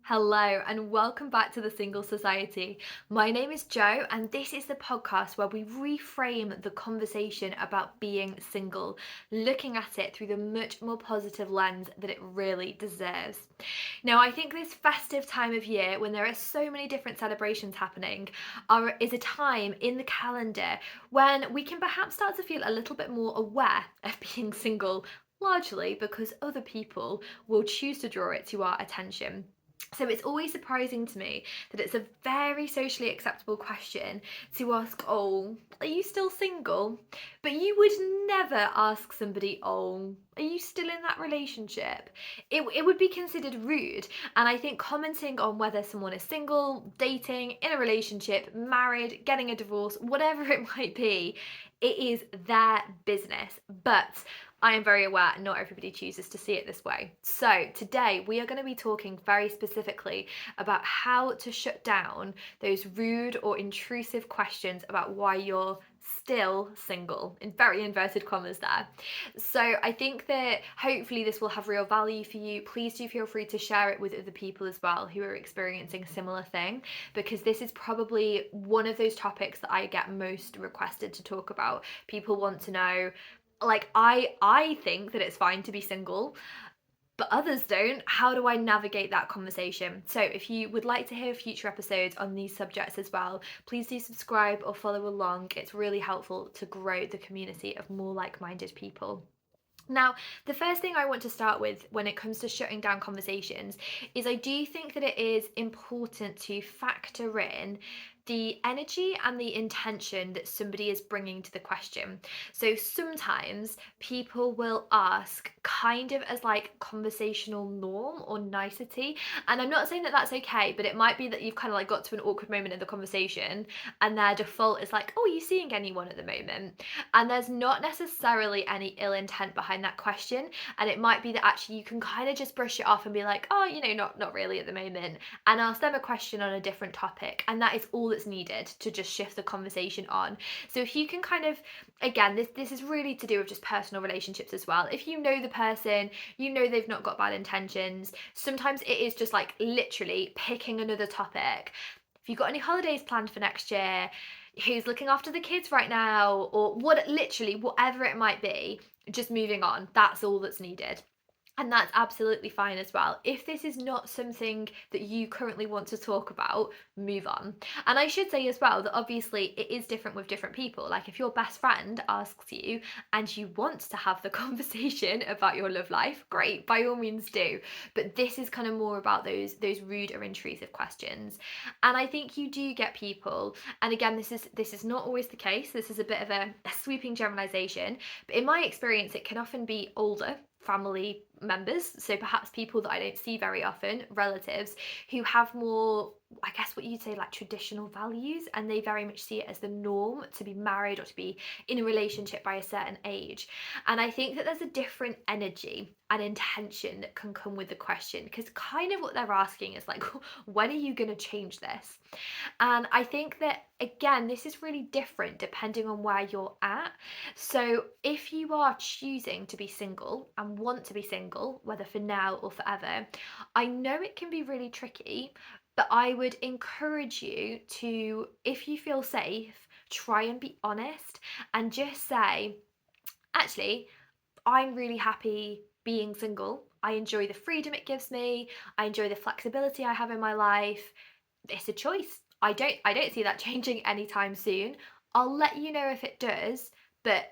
Hello, and welcome back to the Single Society. My name is Jo, and this is the podcast where we reframe the conversation about being single, looking at it through the much more positive lens that it really deserves. Now, I think this festive time of year, when there are so many different celebrations happening, is a time in the calendar when we can perhaps start to feel a little bit more aware of being single, largely because other people will choose to draw it to our attention. So it's always surprising to me that it's a very socially acceptable question to ask, oh, are you still single? But you would never ask somebody, oh, are you still in that relationship? It would be considered rude. And I think commenting on whether someone is single, dating, in a relationship, married, getting a divorce, whatever it might be, it is their business. But I am very aware not everybody chooses to see it this way. So today we are going to be talking very specifically about how to shut down those rude or intrusive questions about why you're still single, in very inverted commas there. So I think that hopefully this will have real value for you. Please do feel free to share it with other people as well who are experiencing a similar thing, because this is probably one of those topics that I get most requested to talk about. People want to know, like, I think that it's fine to be single, but others don't. How do I navigate that conversation? So if you would like to hear future episodes on these subjects as well, please do subscribe or follow along. It's really helpful to grow the community of more like-minded people. Now, the first thing I want to start with when it comes to shutting down conversations is I do think that it is important to factor in the energy and the intention that somebody is bringing to the question. So sometimes people will ask kind of as like conversational norm or nicety, and I'm not saying that that's okay, but it might be that you've kind of like got to an awkward moment in the conversation and their default is like, oh, are you seeing anyone at the moment? And there's not necessarily any ill intent behind that question, and it might be that actually you can kind of just brush it off and be like, oh, not really at the moment, and ask them a question on a different topic, and that is all that's needed to just shift the conversation on. So if you can kind of, again, this is really to do with just personal relationships as well. If you know the person, you know they've not got bad intentions. Sometimes it is just like literally picking another topic. If you've got any holidays planned for next year, who's looking after the kids right now, or what, literally whatever it might be, just moving on. That's all that's needed. And that's absolutely fine as well. If this is not something that you currently want to talk about, move on. And I should say as well that obviously it is different with different people. Like if your best friend asks you and you want to have the conversation about your love life, great, by all means do. But this is kind of more about those rude or intrusive questions. And I think you do get people, and again, this is not always the case. This is a bit of a sweeping generalization, but in my experience, it can often be older family members, so perhaps people that I don't see very often, relatives who have more, I guess what you'd say, like traditional values, and they very much see it as the norm to be married or to be in a relationship by a certain age. And I think that there's a different energy and intention that can come with the question, because kind of what they're asking is like, when are you going to change this? And I think that, again, this is really different depending on where you're at. So if you are choosing to be single and want to be single, whether for now or forever, I know it can be really tricky, but I would encourage you to, if you feel safe, try and be honest and just say, actually, I'm really happy being single. I enjoy the freedom it gives me. I enjoy the flexibility I have in my life. It's a choice. I don't see that changing anytime soon. I'll let you know if it does, but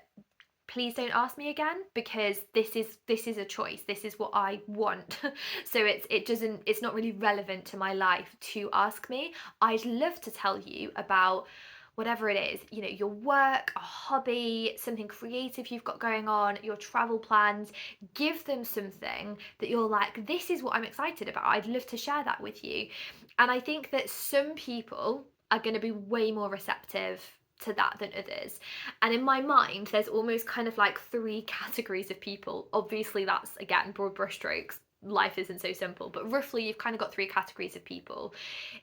please don't ask me again, because this is a choice. This is what I want. So it's not really relevant to my life to ask me. I'd love to tell you about whatever it is, your work, a hobby, something creative you've got going on, your travel plans. Give them something that you're like, this is what I'm excited about. I'd love to share that with you. And I think that some people are going to be way more receptive to that than others. And in my mind, there's almost kind of like three categories of people. Obviously, that's again broad brushstrokes. life isn't so simple, but roughly you've kind of got three categories of people.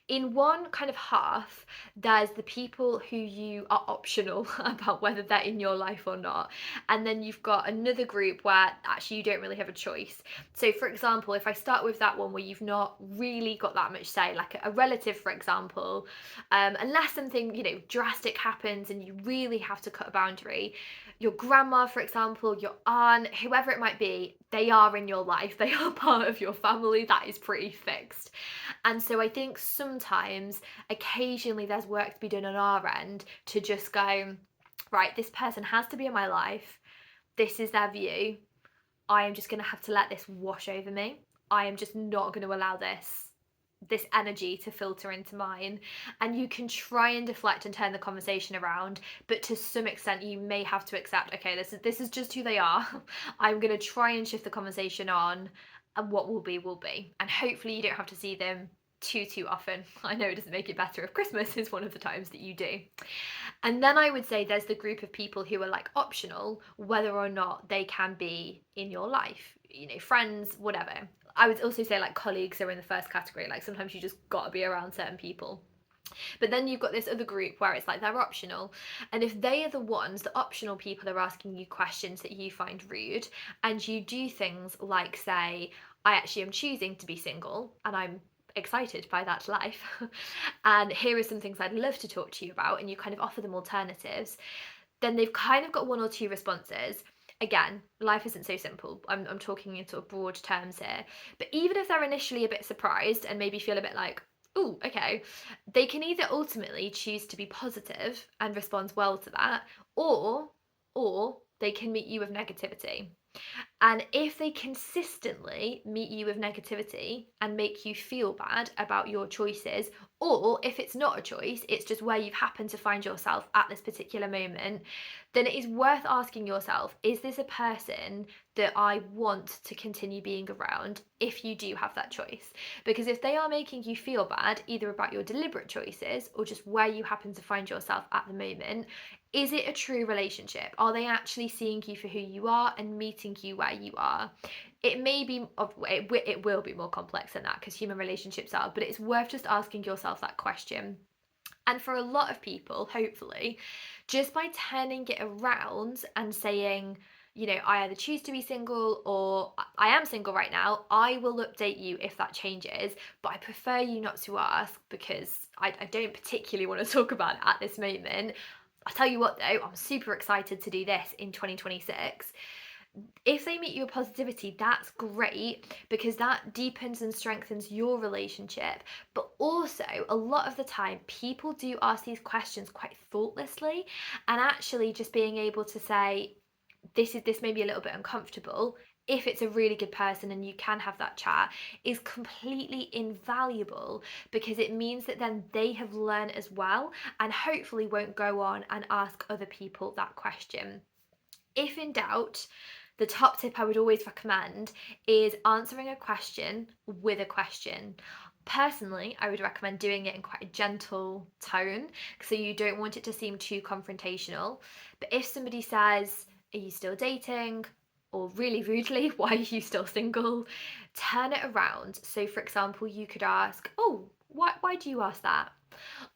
In one kind of half, there's the people who you are optional about whether they're in your life or not. And then you've got another group where actually you don't really have a choice. So, for example, if I start with that one where you've not really got that much say, like a relative, for example, unless something, drastic happens and you really have to cut a boundary, your grandma, for example, your aunt, whoever it might be, they are in your life. They are part of your family. That is pretty fixed. And so I think sometimes, occasionally, there's work to be done on our end to just go, right, this person has to be in my life. This is their view. I am just going to have to let this wash over me. I am just not going to allow this energy to filter into mine. And you can try and deflect and turn the conversation around, but to some extent you may have to accept, okay, this is just who they are. I'm going to try and shift the conversation on, and what will be will be. And hopefully you don't have to see them too often. I know it doesn't make it better if Christmas is one of the times that you do. And then I would say there's the group of people who are like optional, whether or not they can be in your life, friends, whatever. I would also say like colleagues are in the first category. Like sometimes you just got to be around certain people. But then you've got this other group where it's like they're optional. And if they are the ones, the optional people are asking you questions that you find rude, and you do things like say, I actually am choosing to be single and I'm excited by that life. And here are some things I'd love to talk to you about, and you kind of offer them alternatives, then they've kind of got one or two responses. Again, life isn't so simple. I'm talking in sort of broad terms here. But even if they're initially a bit surprised and maybe feel a bit like, oh, okay, they can either ultimately choose to be positive and respond well to that, or they can meet you with negativity. And if they consistently meet you with negativity and make you feel bad about your choices, or if it's not a choice, it's just where you've happened to find yourself at this particular moment, then it is worth asking yourself, is this a person that I want to continue being around if you do have that choice? Because if they are making you feel bad, either about your deliberate choices or just where you happen to find yourself at the moment, is it a true relationship? Are they actually seeing you for who you are and meeting you where you are? It may be, it will be more complex than that because human relationships are, but it's worth just asking yourself that question. And for a lot of people, hopefully, just by turning it around and saying, I either choose to be single or I am single right now, I will update you if that changes. But I prefer you not to ask because I don't particularly want to talk about it at this moment. I'll tell you what though, I'm super excited to do this in 2026. If they meet you with positivity, that's great because that deepens and strengthens your relationship. But also, a lot of the time, people do ask these questions quite thoughtlessly, and actually just being able to say, this may be a little bit uncomfortable, if it's a really good person and you can have that chat, is completely invaluable because it means that then they have learned as well and hopefully won't go on and ask other people that question. If in doubt, the top tip I would always recommend is answering a question with a question. Personally, I would recommend doing it in quite a gentle tone so you don't want it to seem too confrontational. But if somebody says, are you still dating? Or really rudely, why are you still single? Turn it around. So, for example, you could ask, oh, why do you ask that?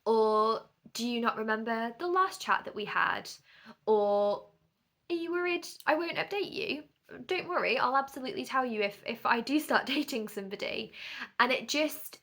Or do you not remember the last chat that we had? Or are you worried I won't update you? Don't worry, I'll absolutely tell you if I do start dating somebody. And it just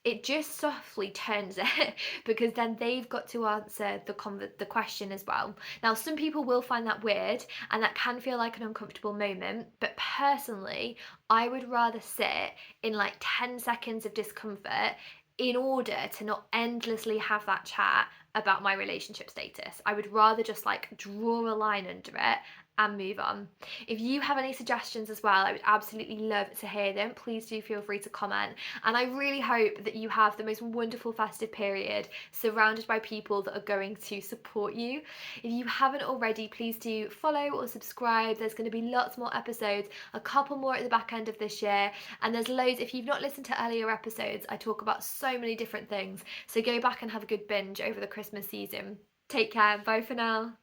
softly turns it because then they've got to answer the question as well. Now some people will find that weird and that can feel like an uncomfortable moment, but personally, I would rather sit in like 10 seconds of discomfort in order to not endlessly have that chat about my relationship status. I would rather just like draw a line under it and move on. If you have any suggestions as well, I would absolutely love to hear them. Please do feel free to comment. And I really hope that you have the most wonderful festive period surrounded by people that are going to support you. If you haven't already, please do follow or subscribe. There's going to be lots more episodes, a couple more at the back end of this year. And there's loads, if you've not listened to earlier episodes, I talk about so many different things. So go back and have a good binge over the Christmas season. Take care. Bye for now.